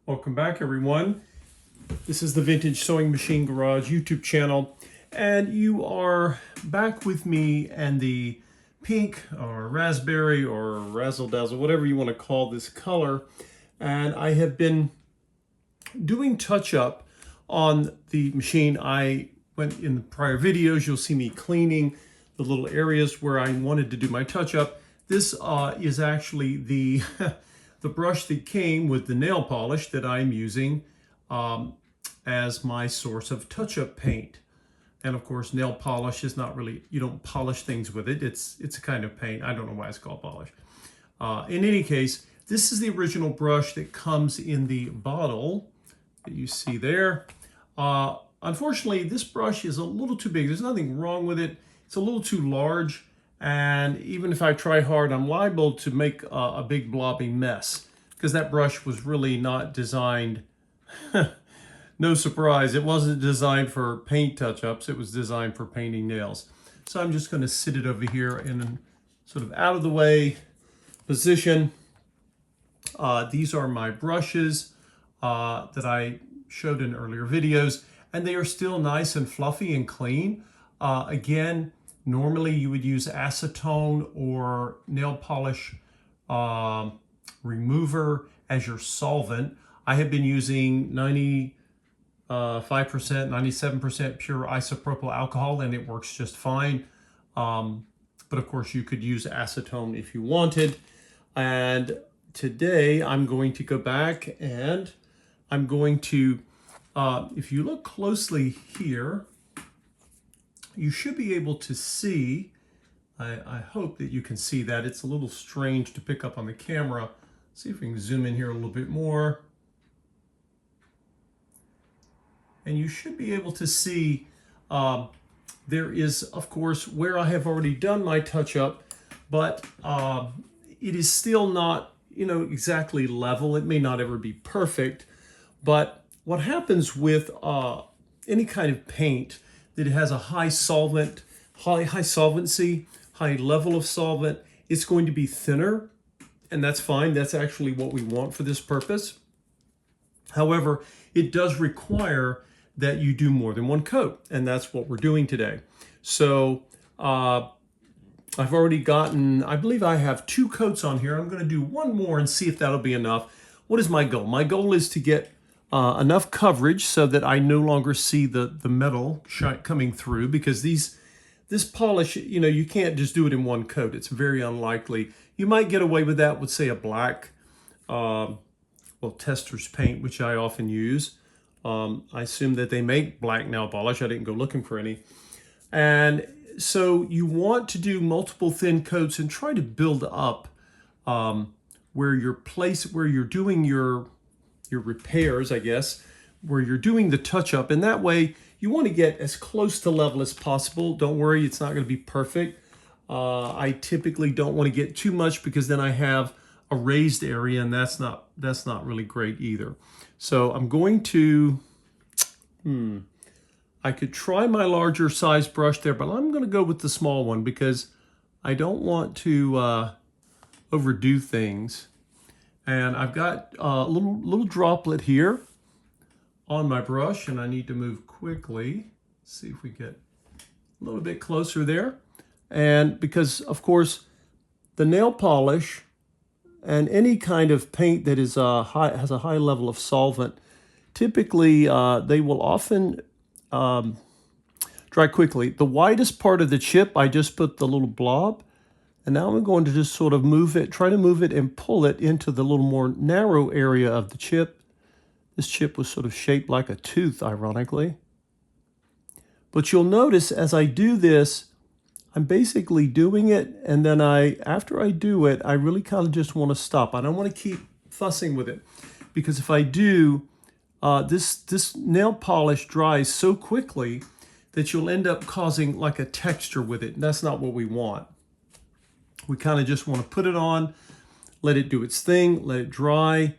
Welcome back, everyone. This is the Vintage Sewing Machine Garage YouTube channel, and you are back with me and the pink or raspberry or razzle dazzle, whatever you want to call this color. And I have been doing touch up on the machine. I went in the prior videos, you'll see me cleaning the little areas where I wanted to do my touch up. This is actually the the brush that came with the nail polish that I'm using as my source of touch-up paint. And of course, nail polish is not really, you don't polish things with it. It's a kind of paint. I don't know why it's called polish. In any case, this is the original brush that comes in the bottle that you see there. Unfortunately, this brush is a little too big. There's nothing wrong with it. It's a little too large. And even if I try hard, I'm liable to make a big blobby mess because that brush was really not designed. No surprise, it wasn't designed for paint touch-ups. It was designed for painting nails. So I'm just going to sit it over here in a sort of out of the way position. These are my brushes that I showed in earlier videos, and they are still nice and fluffy and clean. Again, normally you would use acetone or nail polish remover as your solvent. I have been using 95%, 97% pure isopropyl alcohol, and it works just fine. But of course you could use acetone if you wanted. And today I'm going to go back and I'm going to, if you look closely here, you should be able to see, I hope that you can see that. It's a little strange to pick up on the camera. See if we can zoom in here a little bit more. And you should be able to see there is, of course, where I have already done my touch-up, but it is still not, exactly level. It may not ever be perfect, but what happens with any kind of paint that it has a high solvent, high solvency, high level of solvent, it's going to be thinner, and that's fine. That's actually what we want for this purpose. However, it does require that you do more than one coat, and that's what we're doing today. So I've already gotten, I believe I have 2 coats on here. I'm going to do one more and see if that'll be enough. What is my goal? My goal is to get enough coverage so that I no longer see the metal coming through, because this polish, you can't just do it in one coat. It's very unlikely. You might get away with that with, say, a black, tester's paint, which I often use. I assume that they make black nail polish. I didn't go looking for any. And so you want to do multiple thin coats and try to build up where you're doing your repairs, I guess, where you're doing the touch-up. And that way, you want to get as close to level as possible. Don't worry, it's not going to be perfect. I typically don't want to get too much because then I have a raised area, and that's not really great either. So I'm going to, I could try my larger size brush there, but I'm going to go with the small one because I don't want to overdo things. And I've got a little droplet here on my brush, and I need to move quickly. See if we get a little bit closer there. And because, of course, the nail polish and any kind of paint that is has a high level of solvent, typically they will often dry quickly. The widest part of the chip, I just put the little blob. And now I'm going to just sort of move it, try to move it and pull it into the little more narrow area of the chip. This chip was sort of shaped like a tooth, ironically. But you'll notice as I do this, I'm basically doing it, and then after I do it, I really kind of just want to stop. I don't want to keep fussing with it, because if I do, this nail polish dries so quickly that you'll end up causing like a texture with it, and that's not what we want. We kind of just want to put it on, let it do its thing, let it dry.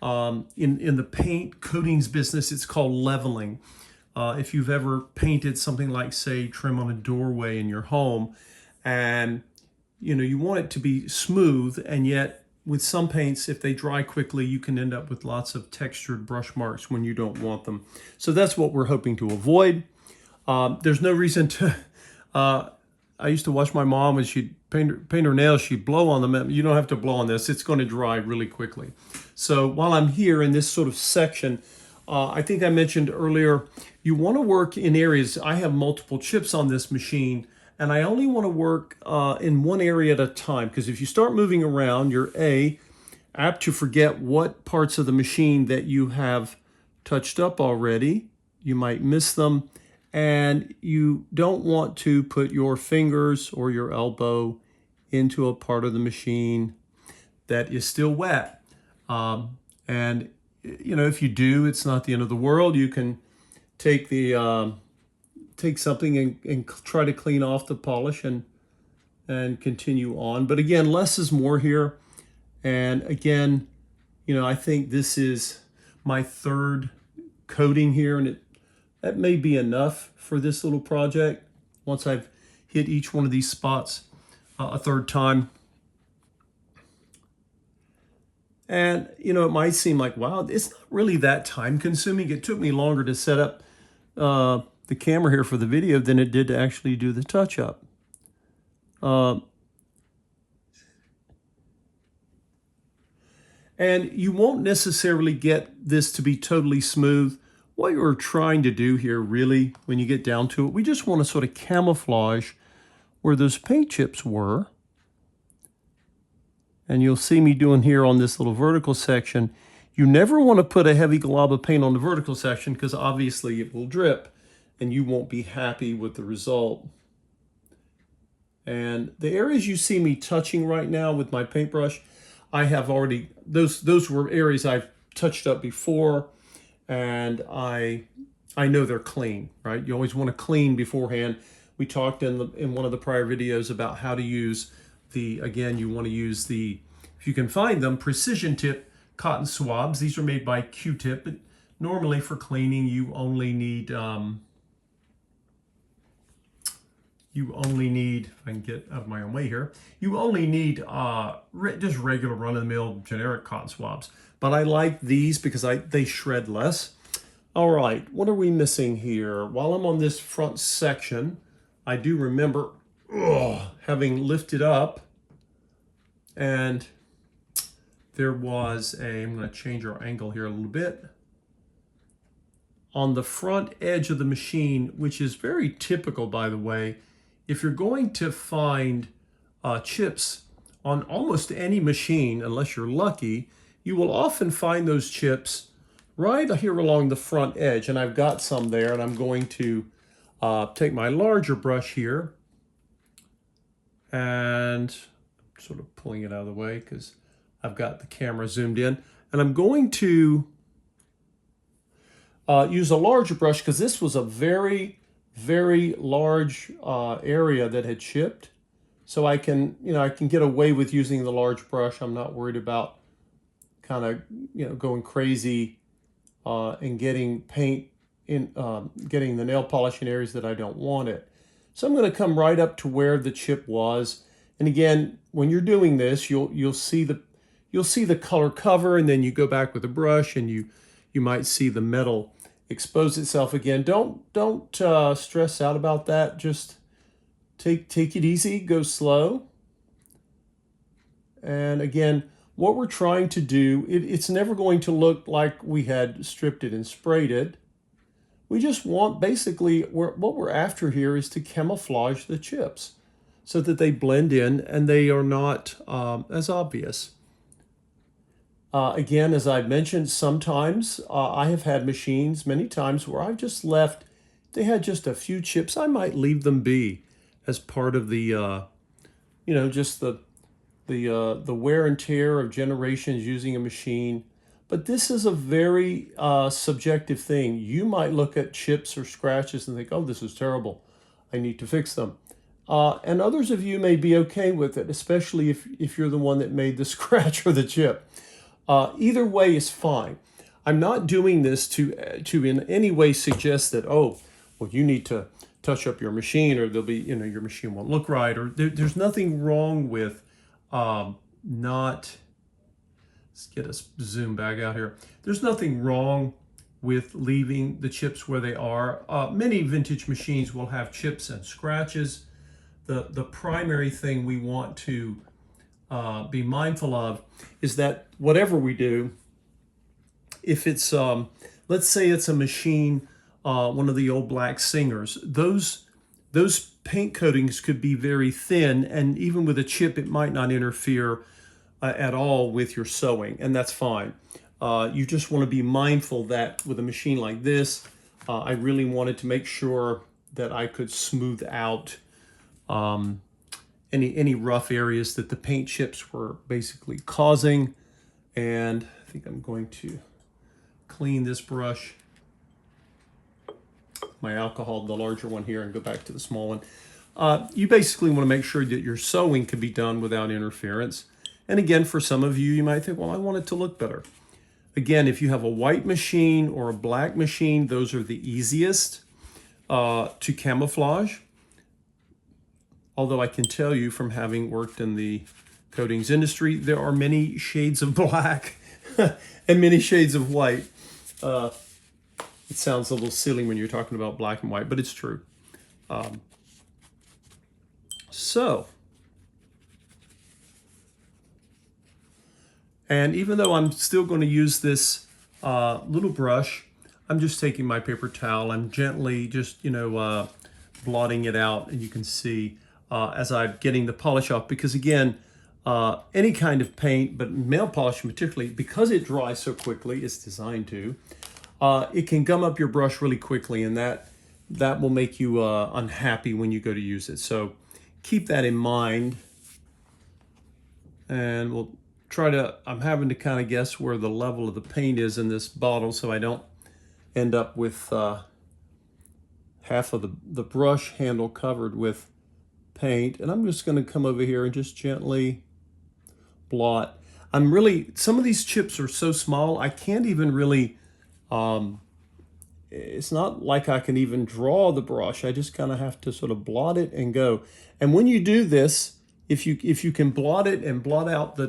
In the paint coatings business, it's called leveling. If you've ever painted something like, say, trim on a doorway in your home, and you want it to be smooth, and yet with some paints, if they dry quickly, you can end up with lots of textured brush marks when you don't want them. So that's what we're hoping to avoid. There's no reason to, I used to watch my mom when she'd paint her nails, she'd blow on them. You don't have to blow on this. It's going to dry really quickly. So while I'm here in this sort of section, I think I mentioned earlier, you want to work in areas. I have multiple chips on this machine, and I only want to work in one area at a time, because if you start moving around, you're apt to forget what parts of the machine that you have touched up already. You might miss them, and you don't want to put your fingers or your elbow into a part of the machine that is still wet. And you know, if you do, it's not the end of the world. You can take the take something and try to clean off the polish and continue on. But again, less is more here. And again, you know, I think this is my third coating here, and that may be enough for this little project once I've hit each one of these spots a third time. And, you know, it might seem like, wow, it's not really that time consuming. It took me longer to set up the camera here for the video than it did to actually do the touch up. And you won't necessarily get this to be totally smooth. What you're trying to do here, really, when you get down to it, we just want to sort of camouflage where those paint chips were. And you'll see me doing here on this little vertical section. You never want to put a heavy glob of paint on the vertical section, because obviously it will drip and you won't be happy with the result. And the areas you see me touching right now with my paintbrush, I have already, those were areas I've touched up before, and I know they're clean, right? You always want to clean beforehand. We talked in one of the prior videos about how to use again, you want to use the, if you can find them, precision tip cotton swabs. These are made by Q-Tip, but normally for cleaning you only need, if I can get out of my own way here, you only need just regular run-of-the-mill generic cotton swabs. But I like these because they shred less. All right, what are we missing here? While I'm on this front section, I do remember having lifted up, and there was I'm going to change our angle here a little bit. On the front edge of the machine, which is very typical, by the way, if you're going to find chips on almost any machine, unless you're lucky, you will often find those chips right here along the front edge. And I've got some there, and I'm going to take my larger brush here and sort of pulling it out of the way because I've got the camera zoomed in. And I'm going to use a larger brush because this was a very, very large area that had chipped. So I can get away with using the large brush. I'm not worried about kind of, going crazy and getting paint in, getting the nail polish in areas that I don't want it. So I'm going to come right up to where the chip was. And again, when you're doing this, you'll see the color cover, and then you go back with a brush, and you might see the metal expose itself again. Don't stress out about that. Just take it easy, go slow. And again, what we're trying to do, it's never going to look like we had stripped it and sprayed it. We just want, basically, what we're after here is to camouflage the chips so that they blend in and they are not as obvious. Again, as I've mentioned, sometimes I have had machines many times where I've just left, they had just a few chips. I might leave them be as part of the, just the wear and tear of generations using a machine. But this is a very subjective thing. You might look at chips or scratches and think, oh, this is terrible. I need to fix them. And others of you may be okay with it, especially if you're the one that made the scratch or the chip. Either way is fine. I'm not doing this to in any way suggest that, oh, well, you need to touch up your machine, or there'll be, your machine won't look right, or there's nothing wrong with not Let's get a zoom back out here. There's nothing wrong with leaving the chips where they are. Many vintage machines will have chips and scratches. The primary thing we want to be mindful of is that whatever we do, if it's, let's say it's a machine, one of the old black Singers, those paint coatings could be very thin, and even with a chip, it might not interfere at all with your sewing, and that's fine. You just want to be mindful that with a machine like this, I really wanted to make sure that I could smooth out any rough areas that the paint chips were basically causing. And I think I'm going to clean this brush, my alcohol, the larger one here, and go back to the small one. You basically want to make sure that your sewing can be done without interference. And again, for some of you, you might think, well, I want it to look better. Again, if you have a white machine or a black machine, those are the easiest to camouflage. Although I can tell you from having worked in the coatings industry, there are many shades of black and many shades of white. It sounds a little silly when you're talking about black and white, but it's true. And even though I'm still going to use this little brush, I'm just taking my paper towel and gently just, blotting it out. And you can see as I'm getting the polish off, because again, any kind of paint, but nail polish particularly, because it dries so quickly, it's designed to, it can gum up your brush really quickly, and that will make you unhappy when you go to use it. So keep that in mind. And we'll try to, I'm having to kind of guess where the level of the paint is in this bottle so I don't end up with half of the brush handle covered with paint. And I'm just going to come over here and just gently blot. Some of these chips are so small, I can't even really, it's not like I can even draw the brush. I just kind of have to sort of blot it and go. And when you do this, if you can blot it and blot out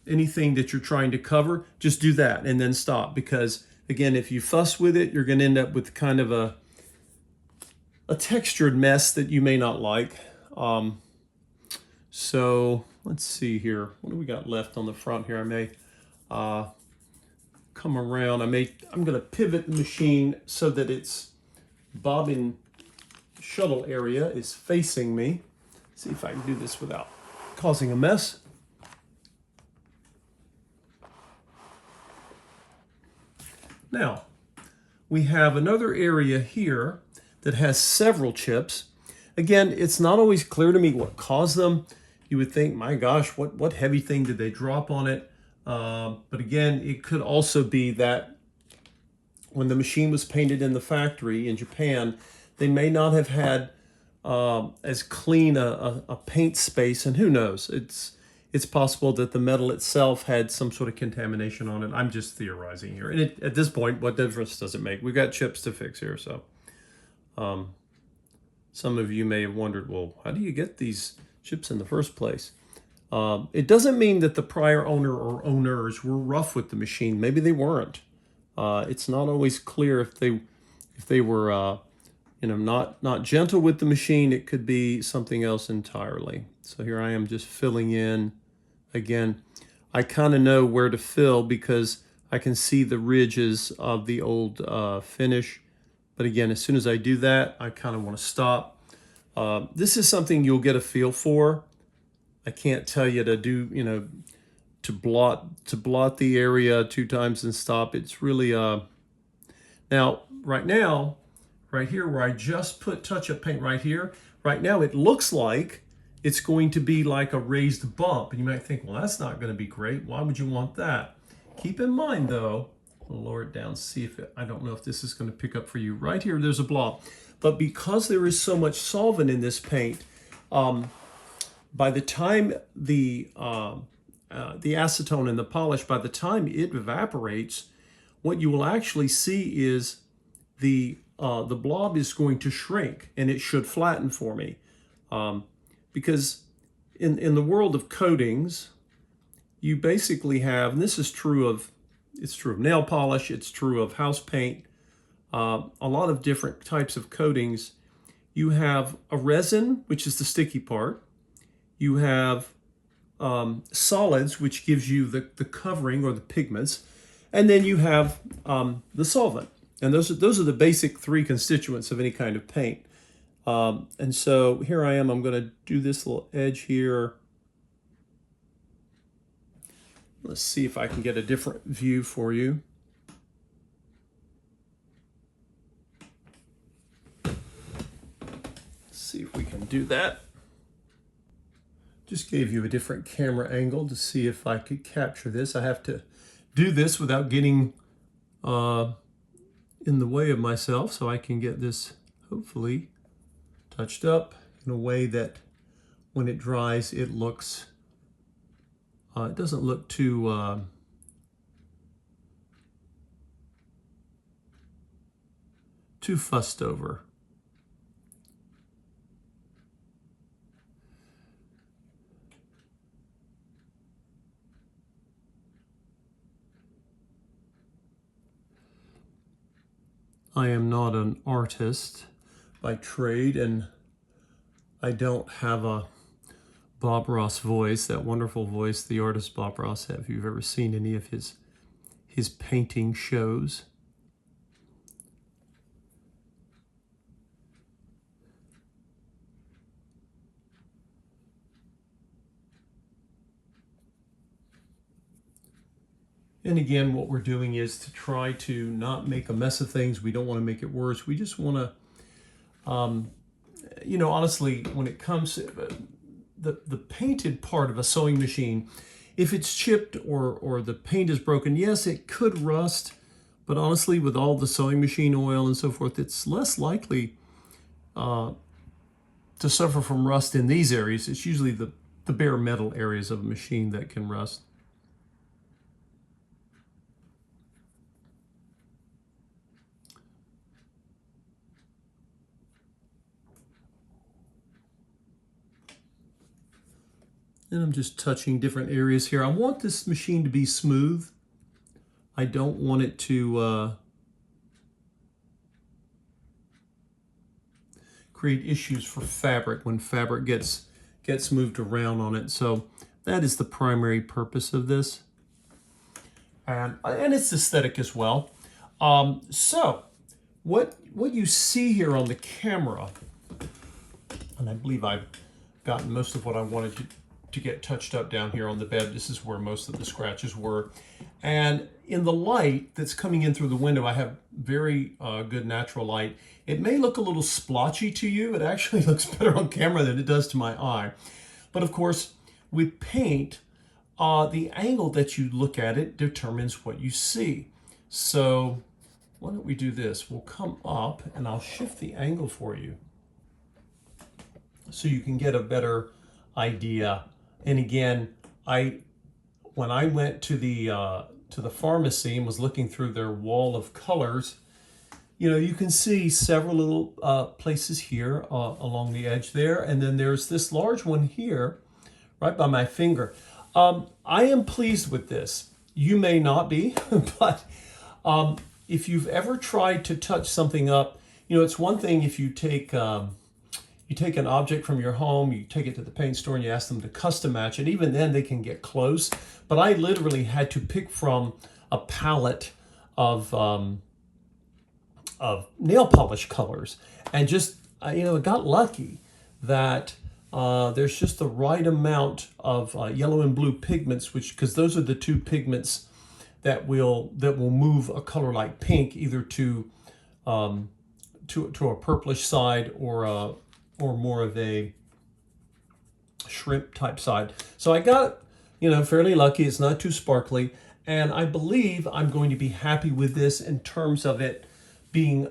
anything that you're trying to cover, just do that and then stop. Because again, if you fuss with it, you're going to end up with kind of a textured mess that you may not like. So let's see here. What do we got left on the front here? I may come around. I'm going to pivot the machine so that its bobbin shuttle area is facing me. See if I can do this without causing a mess. Now, we have another area here that has several chips. Again, it's not always clear to me what caused them. You would think, my gosh, what heavy thing did they drop on it? But again, it could also be that when the machine was painted in the factory in Japan, they may not have had as clean a paint space, and who knows? It's possible that the metal itself had some sort of contamination on it. I'm just theorizing here. And at this point, what difference does it make? We've got chips to fix here. So some of you may have wondered, well, how do you get these chips in the first place? It doesn't mean that the prior owner or owners were rough with the machine. Maybe they weren't. It's not always clear if they were not gentle with the machine. It could be something else entirely. So here I am just filling in. Again, I kind of know where to fill because I can see the ridges of the old finish. But again, as soon as I do that, I kind of want to stop. This is something you'll get a feel for. I can't tell you to do, to blot the area 2 times and stop. It's really, now, right here where I just put touch-up paint right here, right now it looks like it's going to be like a raised bump. And you might think, well, that's not going to be great. Why would you want that? Keep in mind, though, I'll lower it down, see if I don't know if this is going to pick up for you. Right here, there's a blob. But because there is so much solvent in this paint, by the time the acetone and the polish, by the time it evaporates, what you will actually see is the blob is going to shrink, and it should flatten for me. Because in the world of coatings, you basically have, and this is true of, it's true of nail polish, it's true of house paint, a lot of different types of coatings. You have a resin, which is the sticky part. You have solids, which gives you the covering or the pigments. And then you have the solvent. And those are the basic three constituents of any kind of paint. And so here I am, I'm going to do this little edge here. Let's see if I can get a different view for you. See if we can do that. Just gave you a different camera angle to see if I could capture this. I have to do this without getting in the way of myself, so I can get this hopefully touched up in a way that when it dries it looks, it doesn't look too fussed over. I am not an artist by trade, and I don't have a Bob Ross voice, that wonderful voice the artist Bob Ross had, if you've ever seen any of his painting shows. And again, what we're doing is to try to not make a mess of things. We don't want to make it worse. We just want to, you know, honestly, when it comes to the painted part of a sewing machine, if it's chipped or the paint is broken, yes, it could rust. But honestly, with all the sewing machine oil and so forth, it's less likely to suffer from rust in these areas. It's usually the bare metal areas of a machine that can rust. And I'm just touching different areas here. I want this machine to be smooth. I don't want it to create issues for fabric when fabric gets moved around on it. So that is the primary purpose of this. And it's aesthetic as well. So what you see here on the camera, and I believe I've gotten most of what I wanted to get touched up down here on the bed. This is where most of the scratches were. And in the light that's coming in through the window, I have very good natural light. It may look a little splotchy to you. It actually looks better on camera than it does to my eye. But of course, with paint, the angle that you look at it determines what you see. So why don't we do this? We'll come up and I'll shift the angle for you so you can get a better idea. And again, when I went to the pharmacy and was looking through their wall of colors, you know, you can see several little places here along the edge there, and then there's this large one here, right by my finger. I am pleased with this. You may not be, but if you've ever tried to touch something up, you know, it's one thing if you take an object from your home, you take it to the paint store and you ask them to custom match it. Even then they can get close. But I literally had to pick from a palette of nail polish colors. And just, you know, got lucky that there's just the right amount of yellow and blue pigments, because those are the two pigments that will move a color like pink either to a purplish side or more of a shrimp type side. So I got, you know, fairly lucky. It's not too sparkly. And I believe I'm going to be happy with this in terms of it being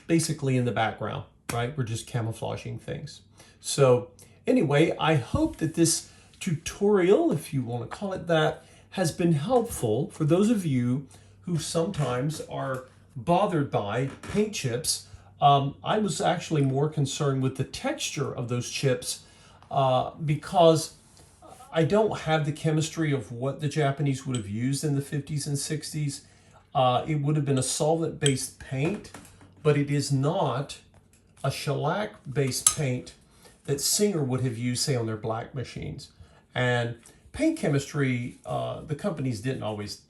basically in the background, right? We're just camouflaging things. So anyway, I hope that this tutorial, if you want to call it that, has been helpful for those of you who sometimes are bothered by paint chips. I was actually more concerned with the texture of those chips because I don't have the chemistry of what the Japanese would have used in the 50s and 60s. It would have been a solvent-based paint, but it is not a shellac-based paint that Singer would have used, say, on their black machines. And paint chemistry, the companies didn't always,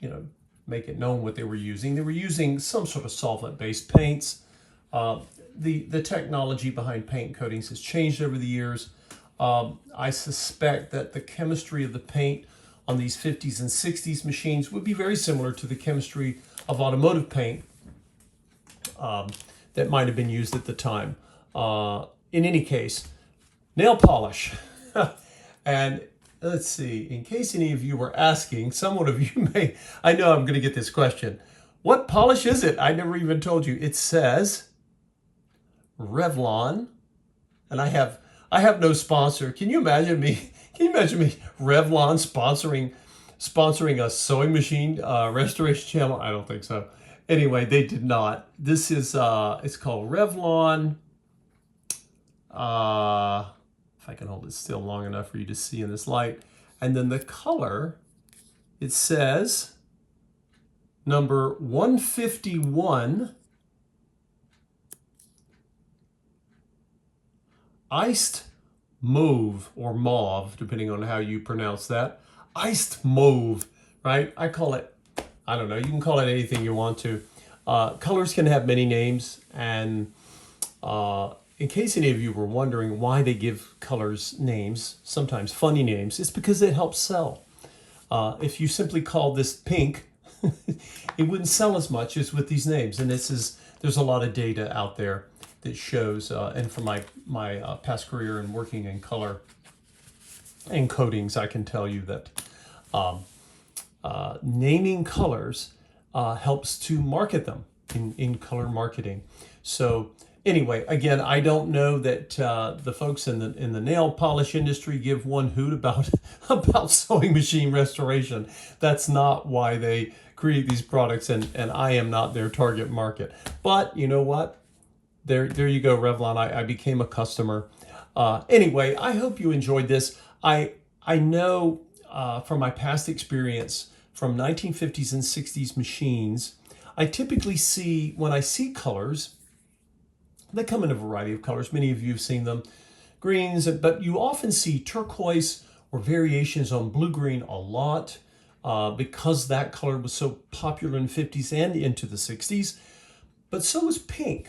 make it known what they were using. They were using some sort of solvent-based paints. The technology behind paint coatings has changed over the years. I suspect that the chemistry of the paint on these 50s and 60s machines would be very similar to the chemistry of automotive paint that might have been used at the time. In any case, nail polish. And let's see, in case any of you were asking, someone of you may, I know I'm going to get this question. What polish is it? I never even told you. It says Revlon, and I have no sponsor. Can you imagine me? Can you imagine me, Revlon sponsoring a sewing machine restoration channel? I don't think so. Anyway, they did not. This is it's called Revlon. If I can hold it still long enough for you to see in this light, and then the color, it says number 151. Iced mauve, or mauve, depending on how you pronounce that. Iced mauve, right? I call it, I don't know, you can call it anything you want to. Colors can have many names, and in case any of you were wondering why they give colors names, sometimes funny names, it's because it helps sell. If you simply called this pink, it wouldn't sell as much as with these names. And there's a lot of data out there that shows, and from my past career in working in color and coatings, I can tell you that naming colors helps to market them in color marketing. So anyway, again, I don't know that the folks in the nail polish industry give one hoot about sewing machine restoration. That's not why they create these products, and I am not their target market. But you know what? There you go, Revlon. I became a customer. Anyway, I hope you enjoyed this. I know from my past experience from 1950s and 60s machines, I typically see, when I see colors, they come in a variety of colors. Many of you have seen them, greens, but you often see turquoise or variations on blue-green a lot because that color was so popular in the 50s and into the 60s. But so was pink.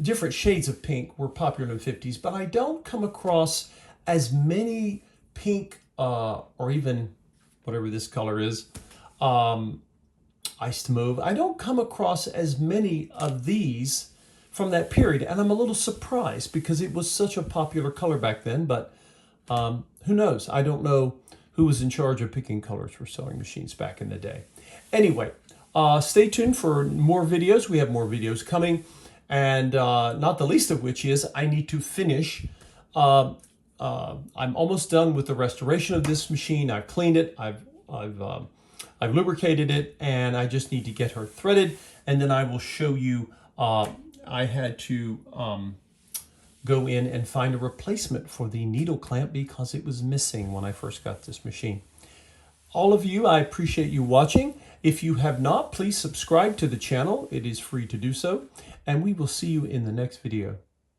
Different shades of pink were popular in the 50s, but I don't come across as many pink or even whatever this color is, iced mauve. I don't come across as many of these from that period, and I'm a little surprised because it was such a popular color back then, but who knows? I don't know who was in charge of picking colors for sewing machines back in the day. Anyway, stay tuned for more videos. We have more videos coming, and not the least of which is I need to finish. I'm almost done with the restoration of this machine. I've cleaned it, I've lubricated it, and I just need to get her threaded, and then I will show you. I had to go in and find a replacement for the needle clamp because it was missing when I first got this machine. All of you, I appreciate you watching. If you have not, please subscribe to the channel. It is free to do so, and we will see you in the next video.